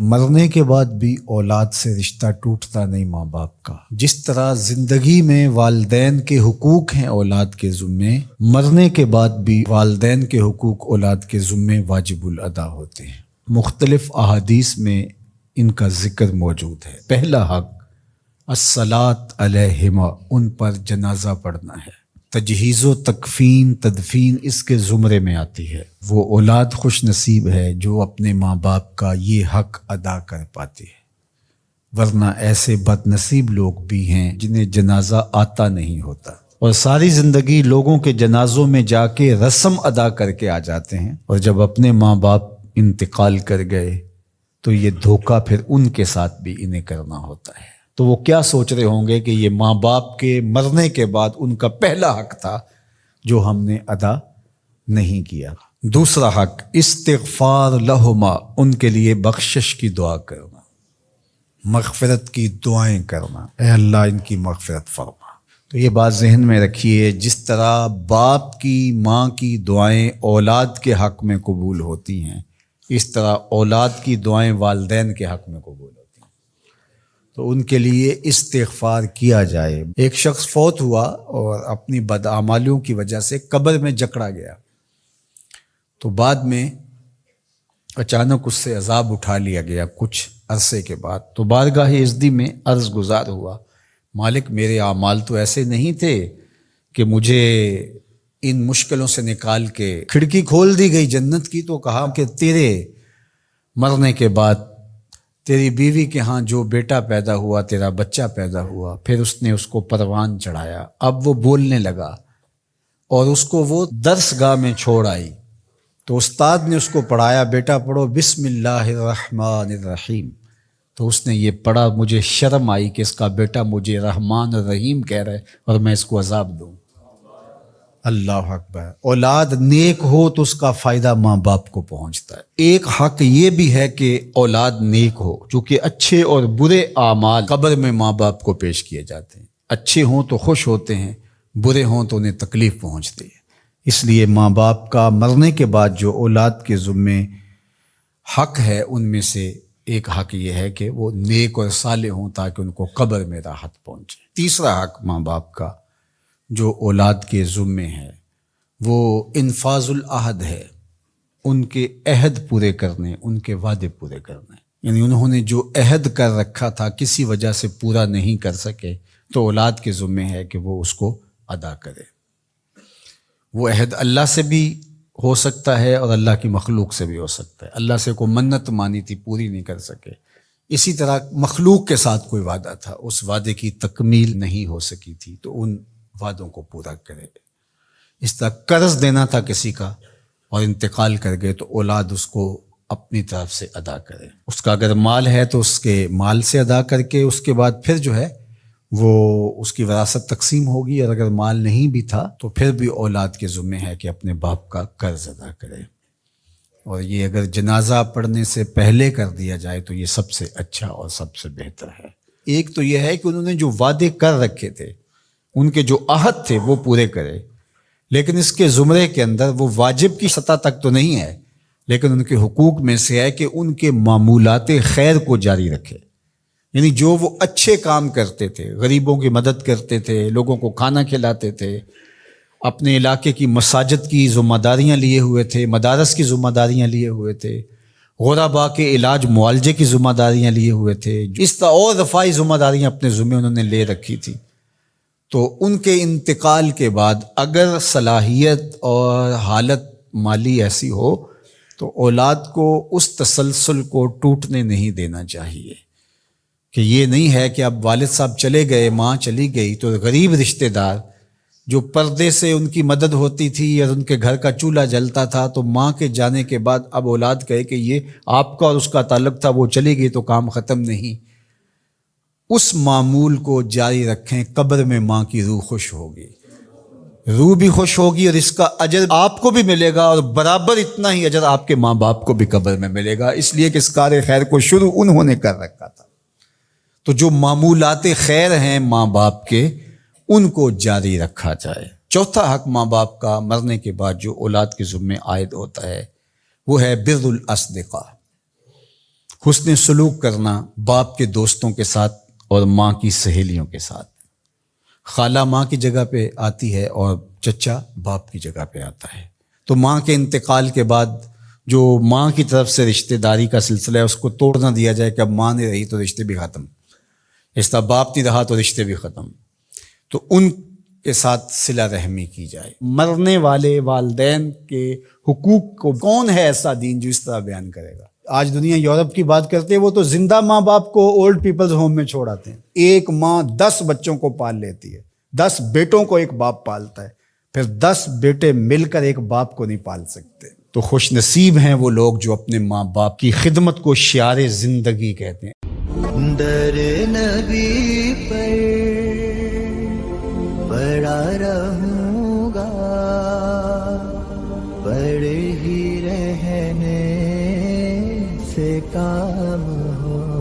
مرنے کے بعد بھی اولاد سے رشتہ ٹوٹتا نہیں ماں باپ کا۔ جس طرح زندگی میں والدین کے حقوق ہیں اولاد کے ذمے، مرنے کے بعد بھی والدین کے حقوق اولاد کے ذمے واجب الادا ہوتے ہیں۔ مختلف احادیث میں ان کا ذکر موجود ہے۔ پہلا حق الصلاۃ علیہما، ان پر جنازہ پڑھنا ہے۔ تجہیز و تکفین تدفین اس کے زمرے میں آتی ہے۔ وہ اولاد خوش نصیب ہے جو اپنے ماں باپ کا یہ حق ادا کر پاتی ہے، ورنہ ایسے بد نصیب لوگ بھی ہیں جنہیں جنازہ آتا نہیں ہوتا اور ساری زندگی لوگوں کے جنازوں میں جا کے رسم ادا کر کے آ جاتے ہیں، اور جب اپنے ماں باپ انتقال کر گئے تو یہ دھوکہ پھر ان کے ساتھ بھی انہیں کرنا ہوتا ہے۔ تو وہ کیا سوچ رہے ہوں گے کہ یہ ماں باپ کے مرنے کے بعد ان کا پہلا حق تھا جو ہم نے ادا نہیں کیا۔ دوسرا حق استغفار لہما، ان کے لیے بخشش کی دعا کرنا، مغفرت کی دعائیں کرنا، اے اللہ ان کی مغفرت فرما۔ تو یہ بات ذہن میں رکھیے، جس طرح باپ کی ماں کی دعائیں اولاد کے حق میں قبول ہوتی ہیں، اس طرح اولاد کی دعائیں والدین کے حق میں قبول ہوتی ہیں۔ تو ان کے لیے استغفار کیا جائے۔ ایک شخص فوت ہوا اور اپنی بدعمالیوں کی وجہ سے قبر میں جکڑا گیا، تو بعد میں اچانک اس سے عذاب اٹھا لیا گیا کچھ عرصے کے بعد۔ تو بارگاہ عزدی میں عرض گزار ہوا، مالک میرے اعمال تو ایسے نہیں تھے کہ مجھے ان مشکلوں سے نکال کے کھڑکی کھول دی گئی جنت کی، تو کہا کہ تیرے مرنے کے بعد تیری بیوی کے ہاں جو بیٹا پیدا ہوا، تیرا بچہ پیدا ہوا، پھر اس نے اس کو پروان چڑھایا، اب وہ بولنے لگا اور اس کو وہ درس گاہ میں چھوڑ آئی، تو استاد نے اس کو پڑھایا، بیٹا پڑھو بسم اللہ الرحمن الرحیم، تو اس نے یہ پڑھا، مجھے شرم آئی کہ اس کا بیٹا مجھے رحمان الرحیم کہہ رہا ہے اور میں اس کو عذاب دوں۔ اللہ اکبر۔ اولاد نیک ہو تو اس کا فائدہ ماں باپ کو پہنچتا ہے۔ ایک حق یہ بھی ہے کہ اولاد نیک ہو، چونکہ اچھے اور برے اعمال قبر میں ماں باپ کو پیش کیے جاتے ہیں۔ اچھے ہوں تو خوش ہوتے ہیں، برے ہوں تو انہیں تکلیف پہنچتی ہے۔ اس لیے ماں باپ کا مرنے کے بعد جو اولاد کے ذمے حق ہے، ان میں سے ایک حق یہ ہے کہ وہ نیک اور صالح ہوں تاکہ ان کو قبر میں راحت پہنچے۔ تیسرا حق ماں باپ کا جو اولاد کے ذمے ہے وہ انفاذ العہد ہے، ان کے عہد پورے کرنے، ان کے وعدے پورے کرنے۔ یعنی انہوں نے جو عہد کر رکھا تھا کسی وجہ سے پورا نہیں کر سکے، تو اولاد کے ذمے ہے کہ وہ اس کو ادا کرے۔ وہ عہد اللہ سے بھی ہو سکتا ہے اور اللہ کی مخلوق سے بھی ہو سکتا ہے۔ اللہ سے کوئی منت مانی تھی، پوری نہیں کر سکے، اسی طرح مخلوق کے ساتھ کوئی وعدہ تھا، اس وعدے کی تکمیل نہیں ہو سکی تھی، تو ان وعدوں کو پورا کرے۔ اس طرح قرض دینا تھا کسی کا اور انتقال کر گئے، تو اولاد اس کو اپنی طرف سے ادا کرے۔ اس کا اگر مال ہے تو اس کے مال سے ادا کر کے اس کے بعد پھر جو ہے وہ اس کی وراثت تقسیم ہوگی، اور اگر مال نہیں بھی تھا تو پھر بھی اولاد کے ذمہ ہے کہ اپنے باپ کا قرض ادا کرے۔ اور یہ اگر جنازہ پڑھنے سے پہلے کر دیا جائے تو یہ سب سے اچھا اور سب سے بہتر ہے۔ ایک تو یہ ہے کہ انہوں نے جو وعدے کر رکھے تھے، ان کے جو عہد تھے وہ پورے کرے، لیکن اس کے زمرے کے اندر وہ واجب کی سطح تک تو نہیں ہے، لیکن ان کے حقوق میں سے ہے کہ ان کے معمولات خیر کو جاری رکھے۔ یعنی جو وہ اچھے کام کرتے تھے، غریبوں کی مدد کرتے تھے، لوگوں کو کھانا کھلاتے تھے، اپنے علاقے کی مساجد کی ذمہ داریاں لیے ہوئے تھے، مدارس کی ذمہ داریاں لیے ہوئے تھے، غرباء کے علاج معالجے کی ذمہ داریاں لیے ہوئے تھے، اس طرح اور رفاعی ذمہ داریاں اپنے ذمہ انہوں نے لے رکھی تھی، تو ان کے انتقال کے بعد اگر صلاحیت اور حالت مالی ایسی ہو تو اولاد کو اس تسلسل کو ٹوٹنے نہیں دینا چاہیے، کہ یہ نہیں ہے کہ اب والد صاحب چلے گئے، ماں چلی گئی، تو غریب رشتہ دار جو پردے سے ان کی مدد ہوتی تھی اور ان کے گھر کا چولہا جلتا تھا، تو ماں کے جانے کے بعد اب اولاد کہے کہ یہ آپ کا اور اس کا تعلق تھا، وہ چلی گئی تو کام ختم نہیں۔ اس معمول کو جاری رکھیں، قبر میں ماں کی روح خوش ہوگی، روح بھی خوش ہوگی، اور اس کا اجر آپ کو بھی ملے گا، اور برابر اتنا ہی اجر آپ کے ماں باپ کو بھی قبر میں ملے گا، اس لیے کہ اس کار خیر کو شروع انہوں نے کر رکھا تھا۔ تو جو معمولات خیر ہیں ماں باپ کے، ان کو جاری رکھا جائے۔ چوتھا حق ماں باپ کا مرنے کے بعد جو اولاد کے ذمے عائد ہوتا ہے وہ ہے بر الاصدقاء، حسن سلوک کرنا باپ کے دوستوں کے ساتھ اور ماں کی سہیلیوں کے ساتھ. خالہ ماں کی جگہ پہ آتی ہے اور چچا باپ کی جگہ پہ آتا ہے. تو ماں کے انتقال کے بعد جو ماں کی طرف سے رشتہ داری کا سلسلہ ہے اس کو توڑ نہ دیا جائے کہ اب ماں نہیں رہی تو رشتے بھی ختم، اس طرح باپ نہیں رہا تو رشتے بھی ختم. تو ان کے ساتھ صلہ رحمی کی جائے. مرنے والے والدین کے حقوق کو کون ہے ایسا دین جو اس طرح بیان کرے گا؟ آج دنیا یورپ کی بات کرتے ہیں، وہ تو زندہ ماں باپ کو اولڈ پیپلز ہوم میں چھوڑ آتے ہیں. ایک ماں 10 بچوں کو پال لیتی ہے، 10 بیٹوں کو ایک باپ پالتا ہے، پھر 10 بیٹے مل کر ایک باپ کو نہیں پال سکتے. تو خوش نصیب ہیں وہ لوگ جو اپنے ماں باپ کی خدمت کو شعار زندگی کہتے ہیں. در نبی پر پڑا رہوں